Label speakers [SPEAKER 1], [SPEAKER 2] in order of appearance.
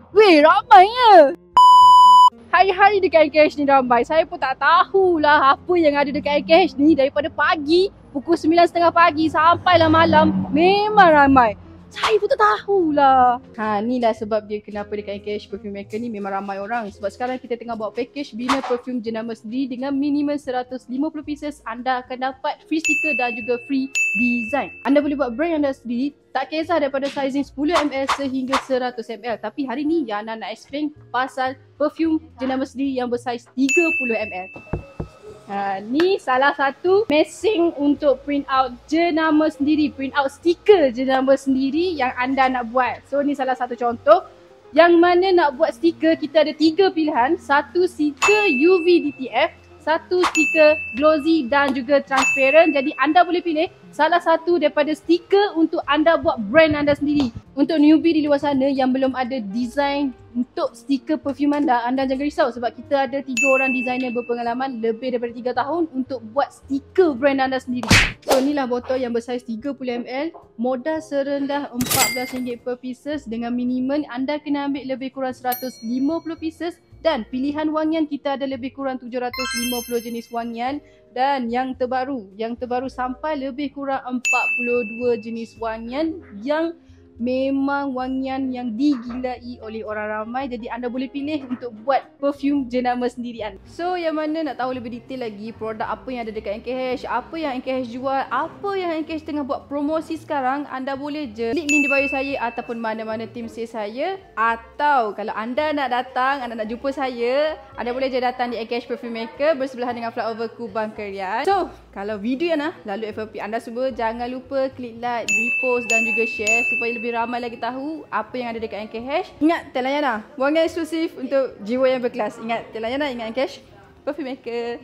[SPEAKER 1] Weh, ramainya. Hari-hari dekat NKH ni ramai. Saya pun tak tahulah apa yang ada dekat NKH ni. Daripada pagi, pukul 9.30 pagi sampailah malam, memang ramai. Saya pun tak tahulah. Ni lah sebab dia kenapa dekat NKH Perfume Maker ni memang ramai orang. Sebab sekarang kita tengah buat package bina perfume jenama sendiri dengan minimum 150 pieces. Anda akan dapat free sticker dan juga free design. Anda boleh buat brand anda sendiri. Tak kisah daripada sizing 10ml sehingga 100ml. Tapi hari ni yang nak explain pasal perfume jenama sendiri yang bersaiz 30ml. Ni salah satu mesin untuk print out jenama sendiri, print out stiker jenama sendiri yang anda nak buat. So ni salah satu contoh. Yang mana nak buat stiker, kita ada 3 pilihan. Satu stiker UV DTF, satu stiker glossy dan juga transparent. Jadi anda boleh pilih salah satu daripada stiker untuk anda buat brand anda sendiri. Untuk newbie di luar sana yang belum ada design untuk stiker perfume anda, anda jangan risau sebab kita ada 3 orang designer berpengalaman lebih daripada 3 tahun untuk buat stiker brand anda sendiri. So inilah botol yang bersaiz 30ml, modal serendah RM14 per pieces dengan minimum anda kena ambil lebih kurang 150 pieces. Dan pilihan wangian kita ada lebih kurang 750 jenis wangian. Dan yang terbaru sampai lebih kurang 42 jenis wangian yang memang wangian yang digilai oleh orang ramai. Jadi anda boleh pilih untuk buat perfume jenama sendiri anda. So yang mana nak tahu lebih detail lagi produk apa yang ada dekat NKH, apa yang NKH jual, apa yang NKH tengah buat promosi sekarang, anda boleh je klik link di bio saya ataupun mana-mana tim sales saya. Atau kalau anda nak datang, anda nak jumpa saya, anda boleh je datang di NKH Perfume Maker bersebelahan dengan Flyover Kubang Kerian. So kalau video yang lalu FOP anda semua, jangan lupa klik like, repost dan juga share supaya lebih ramai lagi tahu apa yang ada dekat NKH. Ingat Telayana, wangian eksklusif untuk jiwa yang berkelas. Ingat Telayana, ingat NKH Perfume Maker.